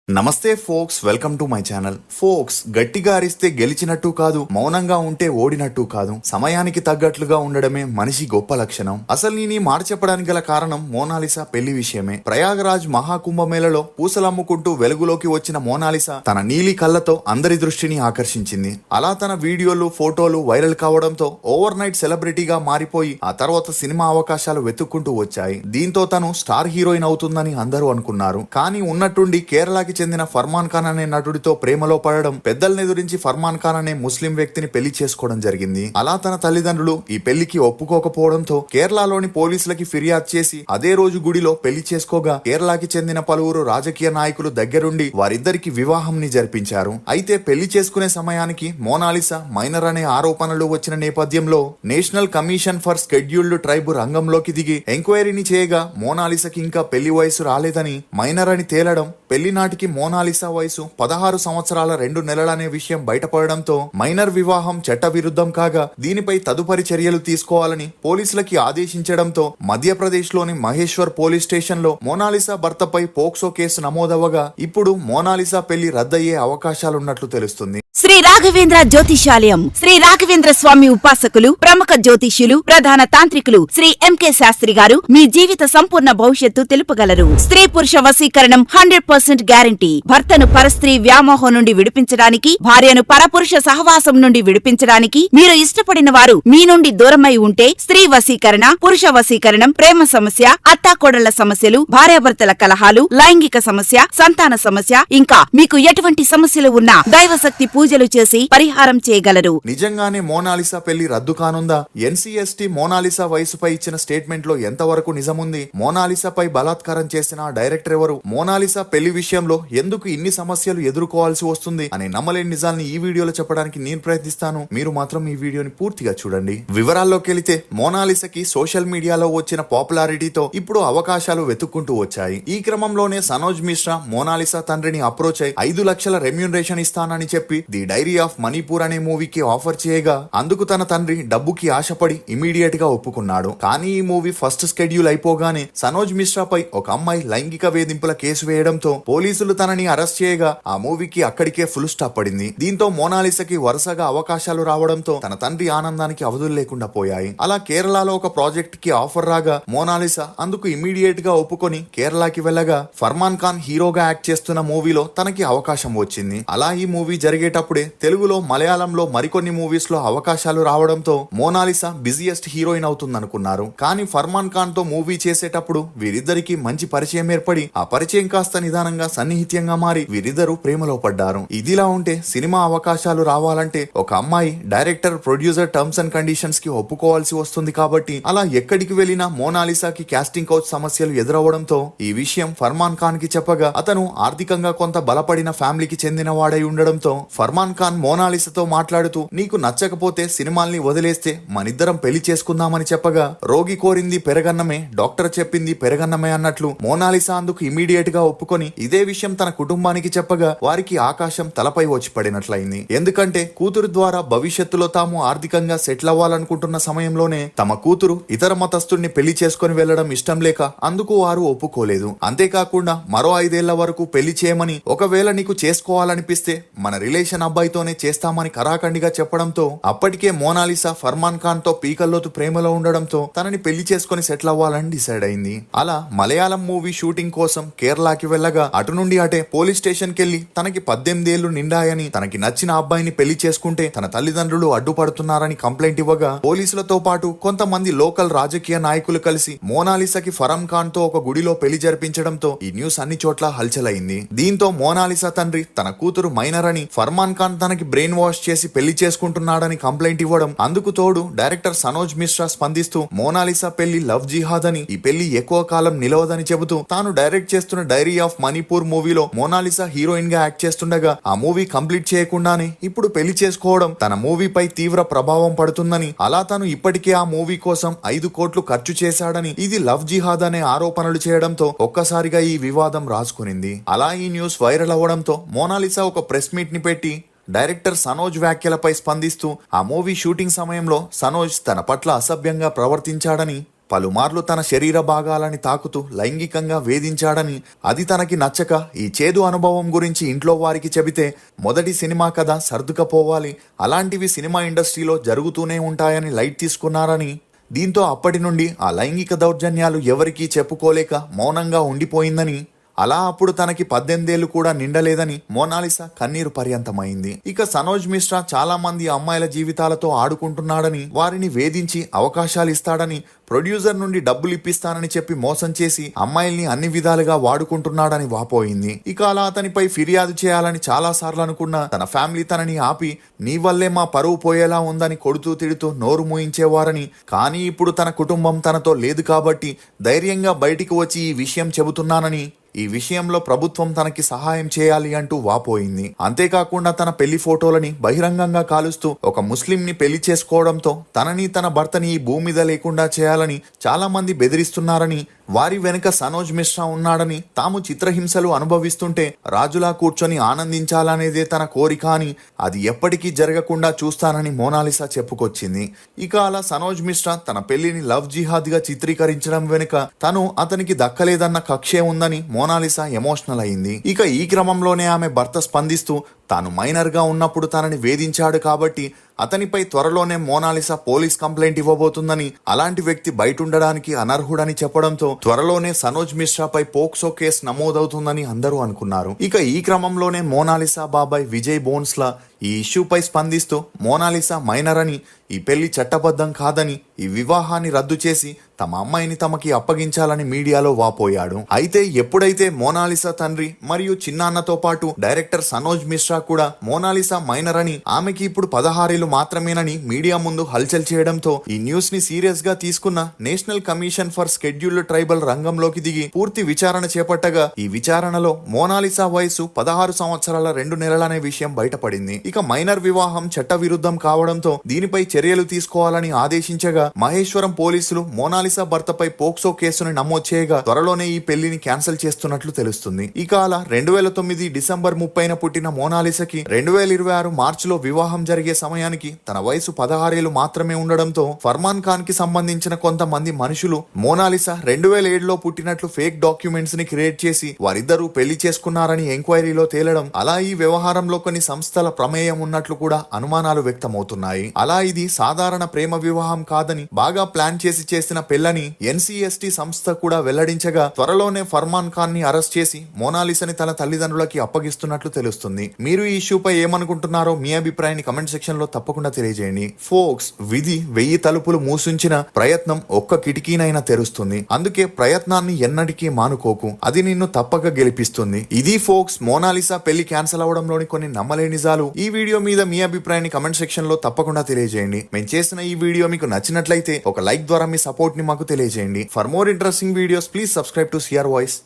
నమస్తే folks, welcome to my channel. Folks, గట్టిగా అరిస్తే గెలిచినట్టు కాదు, మౌనంగా ఉంటే ఓడినట్టు కాదు, సమయానికి తగ్గట్లుగా ఉండడమే మనిషి గొప్ప లక్షణం. అసలు నేను ఈ మాట చెప్పడానికి గల కారణం మోనాలిసా పెళ్లి విషయమే. ప్రయాగరాజ్ మహాకుంభమేళలో పూసలమ్ముకుంటూ వెలుగులోకి వచ్చిన మోనాలిసా తన నీలి కళ్ళతో అందరి దృష్టిని ఆకర్షించింది. అలా తన వీడియోలు, ఫోటోలు వైరల్ కావడంతో ఓవర్ నైట్ సెలబ్రిటీగా మారిపోయి ఆ తర్వాత సినిమా అవకాశాలు వెతుక్కుంటూ వచ్చాయి. దీంతో తను స్టార్ హీరోయిన్ అవుతుందని అందరూ అనుకున్నారు. కానీ ఉన్నట్టుండి కేరళకి చెందిన ఫర్మాన్ ఖాన్ అనే నటుడితో ప్రేమలో పడడం, పెద్దల్ని ఎదురించి ఫర్మాన్ ఖాన్ అనే ముస్లిం వ్యక్తిని పెళ్లి చేసుకోవడం జరిగింది. అలా తన తల్లిదండ్రులు ఈ పెళ్లికి ఒప్పుకోకపోవడంతో కేరళలోని పోలీసులకి ఫిర్యాదు చేసి అదే రోజు గుడిలో పెళ్లి చేసుకోగా కేరళకి చెందిన పలువురు రాజకీయ నాయకులు దగ్గరుండి వారిద్దరికి వివాహంని జరిపించారు. అయితే పెళ్లి చేసుకునే సమయానికి మోనాలిసా మైనర్ అనే ఆరోపణలు వచ్చిన నేపథ్యంలో national commission for scheduled tribe రంగంలోకి దిగి ఎంక్వైరీని చేయగా మోనాలిసాకి ఇంకా పెళ్లి వయసు రాలేదని, మైనర్ అని తేలడం, పెళ్లి నాటికి మోనాలిసా వయసు 16 సంవత్సరాల 2 నెలలనే విషయం బయటపడడంతో మైనర్ వివాహం చట్టవిరుద్ధం కాగా దీనిపై తదుపరి చర్యలు తీసుకోవాలని పోలీసులకి ఆదేశించడంతో మధ్యప్రదేశ్ లోని మహేశ్వర్ పోలీస్ స్టేషన్ లో మోనాలిసా భర్తపై పోక్సో కేసు నమోదవగా ఇప్పుడు మోనాలిసా పెళ్లి రద్దయ్యే అవకాశాలున్నట్లు తెలుస్తుంది. శ్రీ రాఘవేంద్ర జ్యోతిషాలయం శ్రీ రాఘవేంద్ర స్వామి ఉపాసకులు, ప్రముఖ జ్యోతిష్యులు, ప్రధాన తాంత్రికులు శ్రీ ఎంకే శాస్త్రి గారు మీ జీవిత సంపూర్ణ భవిష్యత్తు తెలుపగలరు. స్త్రీ పురుష వశీకరణం 100% గ్యారంటీ. భర్తను పరస్త్రీ వ్యామోహం నుండి విడిపించడానికి, భార్యను పరపురుష సహవాసం నుండి విడిపించడానికి, మీరు ఇష్టపడిన వారు మీ నుండి దూరమై ఉంటే స్త్రీ వశీకరణ, పురుష వశీకరణం, ప్రేమ సమస్య, అత్తాకోడళ్ల సమస్యలు, భార్యాభర్తల కలహాలు, లైంగిక సమస్య, సంతాన సమస్య, ఇంకా మీకు ఎటువంటి సమస్యలు ఉన్నా దైవశక్తి పూజలు చేసి పరిహారం చేయగలరు. నిజంగానే మోనాలిసా పెళ్లి రద్దు కానుందా? ఎన్సీఎస్టీ మోనాలిసా వయసుపై ఇచ్చిన స్టేట్మెంట్ లో ఎంతవరకు నిజముంది? మోనాలిసాపై బలాత్కారం చేసిన డైరెక్టర్ ఎవరు? మోనాలిసా పెళ్లి విషయంలో ఎందుకు ఇన్ని సమస్యలు ఎదుర్కోవాల్సి వస్తుంది అనే నమ్మలేని నిజాల్ని ఈ వీడియోలో చెప్పడానికి నేను ప్రయత్నిస్తాను. మీరు మాత్రం ఈ వీడియోని పూర్తిగా చూడండి. వివరాల్లోకి వెళితే మోనాలిసాకి సోషల్ మీడియాలో వచ్చిన పాపులారిటీతో ఇప్పుడు అవకాశాలు వెతుక్కుంటూ వచ్చాయి. ఈ క్రమంలోనే సనోజ్ మిశ్రా మోనాలిసా తండ్రిని అప్రోచ్ అయి 5 లక్షల రెమ్యూనరేషన్ ఇస్తానని చెప్పి ది డైరీ ఆఫ్ మణిపూర్ అనే మూవీకి ఆఫర్ చేయగా అందుకు తన తండ్రి డబ్బుకి ఆశపడి ఇమీడియట్ గా ఒప్పుకున్నాడు. కానీ ఈ మూవీ ఫస్ట్ షెడ్యూల్ అయిపోగానే సనోజ్ మిశ్రా పై ఒక అమ్మాయి లైంగిక వేధింపుల కేసు వేయడంతో పోలీసులు తనని అరెస్ట్ చేయగా ఆ మూవీకి అక్కడికే ఫుల్ స్టాప్ పడింది. దీంతో మోనాలిసాకి వరుసగా అవకాశాలు రావడంతో తన తండ్రి ఆనందానికి అవధులు లేకుండా పోయాయి. అలా కేరళలో ఒక ప్రాజెక్ట్ కి ఆఫర్ రాగా మోనాలిసా అందుకు ఇమీడియట్ గా ఒప్పుకొని కేరళకి వెళ్ళగా ఫర్మాన్ ఖాన్ హీరోగా యాక్ట్ చేస్తున్న మూవీలో తనకి అవకాశం వచ్చింది. అలా ఈ మూవీ జరిగేటప్పుడే తెలుగులో, మలయాళంలో మరికొన్ని మూవీస్ లో అవకాశాలు రావడంతో మోనాలిసా బిజియెస్ట్ హీరోయిన్ అవుతుందనుకున్నారు. కానీ ఫర్మాన్ ఖాన్ తో మూవీ చేసేటప్పుడు వీరిద్దరికి మంచి పరిచయం ఏర్పడి ఆ పరిచయం కాస్త నిదానంగా సన్నిహిత్యంగా మారి వీరిద్దరూ ప్రేమలో పడ్డారు. ఇదిలా ఉంటే సినిమా అవకాశాలు రావాలంటే ఒక అమ్మాయి director, producer terms and conditions కి ఒప్పుకోవాల్సి వస్తుంది. కాబట్టి అలా ఎక్కడికి వెళ్లినా మోనాలిసాకి కాస్టింగ్ కౌచ్ సమస్యలు ఎదురవడంతో ఈ విషయం ఫర్మాన్ ఖాన్ కి చెప్పగా అతను ఆర్థికంగా కొంత బలపడిన ఫ్యామిలీకి చెందిన వాడై ఉండడంతో ఫర్మాన్ ఖాన్ మోనాలిసాతో మాట్లాడుతూ నీకు నచ్చకపోతే సినిమాల్ని వదిలేస్తే మనిద్దరం పెళ్లి చేసుకుందామని చెప్పగా రోగి కోరింది పెరగన్నమే, డాక్టర్ చెప్పింది పెరగన్నమే అన్నట్లు మోనాలిసా అందుకు ఇమీడియట్ గా ఒప్పుకొని ఇదే విషయం తన కుటుంబానికి చెప్పగా వారికి ఆకాశం తలపై వచ్చి పడినట్లయింది. ఎందుకంటే కూతురు ద్వారా భవిష్యత్తులో తాము ఆర్థికంగా సెటిల్ అవ్వాలనుకుంటున్న సమయంలోనే తమ కూతురు ఇతర మతస్థుడిని పెళ్లి చేసుకుని వెళ్లడం ఇష్టం లేక అందుకు వారు ఒప్పుకోలేదు. అంతేకాకుండా మరో 5 ఏళ్ల వరకు పెళ్లి చేయమని, ఒకవేళ నీకు చేసుకోవాలనిపిస్తే మన రిలేషన్ అబ్బాయితోనే చేస్తామని కరాఖండిగా చెప్పడంతో అప్పటికే మోనాలిసా ఫర్మాన్ ఖాన్ తో పీకల్లోతు ప్రేమలో ఉండడంతో తనని పెళ్లి చేసుకుని సెటిల్ అవ్వాలని డిసైడ్ అయింది. అలా మలయాళం మూవీ షూటింగ్ కోసం కేరళకి వెళ్ళగా అటు నుండి అటే పోలీస్ స్టేషన్ కెళ్లి తనకి 18 ఏళ్లు నిండాయని, తనకి నచ్చిన అబ్బాయిని పెళ్లి చేసుకుంటే తన తల్లిదండ్రులు అడ్డుపడుతున్నారని కంప్లైంట్ ఇవ్వగా పోలీసులతో పాటు కొంతమంది లోకల్ రాజకీయ నాయకులు కలిసి మోనాలిసాకి ఫర్మాన్ ఖాన్ తో ఒక గుడిలో పెళ్లి జరిపించడంతో ఈ న్యూస్ అన్ని చోట్ల హల్చలైంది. దీంతో మోనాలిసా తండ్రి తన కూతురు మైనర్ అని, ఫర్మాన్ ఖాన్ తనకి బ్రెయిన్ వాష్ చేసి పెళ్లి చేసుకుంటున్నాడని కంప్లైంట్ ఇవ్వడం, అందుకు తోడు డైరెక్టర్ సనోజ్ మిశ్రా స్పందిస్తూ మోనాలిసా పెళ్లి లవ్ జిహాద్ అని, ఈ పెళ్లి ఎక్కువ కాలం నిలవదని చెబుతూ తాను డైరెక్ట్ చేస్తున్న డైరీ ఆఫ్ మణిపూర్ మూవీలో మోనాలిసా హీరోయిన్ గా యాక్ట్ చేస్తుండగా ఆ మూవీ కంప్లీట్ చేయకుండానే ఇప్పుడు పెళ్లి చేసుకోవడం తన మూవీపై తీవ్ర ప్రభావం పడుతుందని, అలా తాను ఇప్పటికే ఆ మూవీ కోసం 5 కోట్లు ఖర్చు చేశాడని, ఇది లవ్ జిహాద్ అనే ఆరోపణలు చేయడంతో ఒక్కసారిగా ఈ వివాదం రాసుకునింది. అలా ఈ న్యూస్ వైరల్ అవ్వడంతో మోనాలిసా ఒక ప్రెస్ మీట్ ని పెట్టి డైరెక్టర్ సనోజ్ వ్యాఖ్యలపై స్పందిస్తూ ఆ మూవీ షూటింగ్ సమయంలో సనోజ్ తన పట్ల అసభ్యంగా ప్రవర్తించాడని, పలుమార్లు తన శరీర భాగాలని తాకుతూ లైంగికంగా వేధించాడని, అది తనకి నచ్చక ఈ చేదు అనుభవం గురించి ఇంట్లో వారికి చెబితే మొదటి సినిమా కథ సర్దుకపోవాలి, అలాంటివి సినిమా ఇండస్ట్రీలో జరుగుతూనే ఉంటాయని లైట్ తీసుకున్నారని, దీంతో అప్పటి నుండి ఆ లైంగిక దౌర్జన్యాలు ఎవరికీ చెప్పుకోలేక మౌనంగా ఉండిపోయిందని, అలా అప్పుడు తనకి 18 ఏళ్లు కూడా నిండలేదని మోనాలిసా కన్నీరు పర్యంతమైంది. ఇక సనోజ్ మిశ్రా చాలా మంది అమ్మాయిల జీవితాలతో ఆడుకుంటున్నాడని, వారిని వేధించి అవకాశాలు ఇస్తాడని, ప్రొడ్యూసర్ నుండి డబ్బులు ఇప్పిస్తానని చెప్పి మోసం చేసి అమ్మాయిల్ని అన్ని విధాలుగా వాడుకుంటున్నాడని వాపోయింది. ఇక అలా అతనిపై ఫిర్యాదు చేయాలని చాలా సార్లు అనుకున్న తన ఫ్యామిలీ తనని ఆపి, నీ వల్లే మా పరువు పోయేలా ఉందని కొడుతూ తిడుతూ నోరు మూయించేవారని, కానీ ఇప్పుడు తన కుటుంబం తనతో లేదు కాబట్టి ధైర్యంగా బయటికి వచ్చి ఈ విషయం చెబుతున్నానని, ఈ విషయంలో ప్రభుత్వం తనకి సహాయం చేయాలి అంటూ వాపోయింది. అంతేకాకుండా తన పెళ్లి ఫోటోలని బహిరంగంగా కాలుస్తూ ఒక ముస్లింని పెళ్లి చేసుకోవడంతో తనని తన భర్తని ఈ భూమి మీద లేకుండా చేయాలని చాలా మంది బెదిరిస్తున్నారని, వారి వెనుక సనోజ్ మిశ్రా ఉన్నాడని, తాము చిత్రహింసలు అనుభవిస్తుంటే రాజులా కూర్చొని ఆనందించాలనేదే తన కోరిక అని, అది ఎప్పటికీ జరగకుండా చూస్తానని మోనాలిసా చెప్పుకొచ్చింది. ఇక అలా సనోజ్ మిశ్రా తన పెళ్లిని లవ్ జిహాద్ గా చిత్రీకరించడం వెనుక తను అతనికి దక్కలేదన్న కక్షే ఉందని మోనాలిసా ఎమోషనల్ అయింది. ఇక ఈ క్రమంలోనే ఆమె భర్త స్పందిస్తూ తాను మైనర్ గా ఉన్నప్పుడు తనని వేధించాడు కాబట్టి అతనిపై త్వరలోనే మోనాలిసా పోలీస్ కంప్లైంట్ ఇవ్వబోతుందని, అలాంటి వ్యక్తి బయట ఉండడానికి అనర్హుడని చెప్పడంతో త్వరలోనే సనోజ్ మిశ్రాపై పోక్సో కేసు నమోదవుతుందని అందరూ అనుకున్నారు. ఇక ఈ క్రమంలోనే మోనాలిసా బాబాయ్ విజయ్ బోన్స్లా ఈ ఇష్యూపై స్పందిస్తూ మోనాలిసా మైనర్ అని, ఈ పెళ్లి చట్టబద్ధం కాదని, ఈ వివాహాన్ని రద్దు చేసి తమ అమ్మాయిని తమకి అప్పగించాలని మీడియాలో వాపోయాడు. అయితే ఎప్పుడైతే మోనాలిసా తండ్రి మరియు చిన్నాన్నతో పాటు డైరెక్టర్ సనోజ్ మిశ్రా కూడా మోనాలిసా మైనర్ అని, ఆమెకి ఇప్పుడు 16 ఏళ్లు మాత్రమేనని మీడియా ముందు హల్చల్ చేయడంతో ఈ న్యూస్ ని సీరియస్ గా తీసుకున్న national commission for scheduled tribal రంగంలోకి దిగి పూర్తి విచారణ చేపట్టగా, ఈ విచారణలో మోనాలిసా వయసు 16 సంవత్సరాల 2 నెలలనే విషయం బయటపడింది. ఇక మైనర్ వివాహం చట్ట విరుద్ధం కావడంతో దీనిపై చర్యలు తీసుకోవాలని ఆదేశించగా మహేశ్వరం పోలీసులు మోనాలిసా భర్తపై పోక్సో కేసును నమోదు చేయగా త్వరలోనే ఈ పెళ్లిని క్యాన్సిల్ చేస్తున్నట్లు తెలుస్తుంది. ఇక అలా 2009 డిసెంబర్ 30న పుట్టిన మోనాలిసాకి 2026 మార్చిలో వివాహం జరిగే సమయానికి తన వయసు 16 ఏళ్లు మాత్రమే ఉండడంతో ఫర్మాన్ ఖాన్ కి సంబంధించిన కొంతమంది మనుషులు మోనాలిసా 2007లో పుట్టినట్లు ఫేక్ డాక్యుమెంట్స్ ని క్రియేట్ చేసి వారిద్దరూ పెళ్లి చేసుకున్నారని ఎంక్వైరీలో తేలడం, అలా ఈ వ్యవహారంలో కొన్ని సంస్థల ప్రమేయం ఉన్నట్లు కూడా అనుమానాలు వ్యక్తమవుతున్నాయి. అలా ఇది సాధారణ ప్రేమ వివాహం కాదని, బాగా ప్లాన్ చేసి చేసిన పెళ్లని NCST సంస్థ కూడా వెల్లడించగా త్వరలోనే ఫర్మాన్ ఖాన్ ని అరెస్ట్ చేసి మోనాలిసాని తన తల్లిదండ్రులకి అప్పగిస్తున్నట్లు తెలుస్తుంది. మీరు ఈ ఇష్యూపై ఏమనుకుంటున్నారో మీ అభిప్రాయాన్ని కమెంట్ సెక్షన్ లో తప్పకుండా తెలియజేయండి. ఫోక్స్, విధి 1000 తలుపులు మూసించిన ప్రయత్నం ఒక్క కిటికీనైనా తెరుస్తుంది. అందుకే ప్రయత్నాన్ని ఎన్నటికీ మానుకోకు, అది నిన్ను తప్పక గెలిపిస్తుంది. ఇది ఫోక్స్ మోనాలిసా పెళ్లి క్యాన్సిల్ అవడంలోని కొన్ని నమ్మలేని నిజాలు. ఈ వీడియో మీద మీ అభిప్రాయాన్ని కమెంట్ సెక్షన్ లో తప్పకుండా తెలియజేయండి. మేము చేసిన ఈ వీడియో మీకు నచ్చినట్లయితే ఒక లైక్ ద్వారా మీ సపోర్ట్ ని మాకు తెలియజేయండి. For more interesting videos please subscribe to CR voice.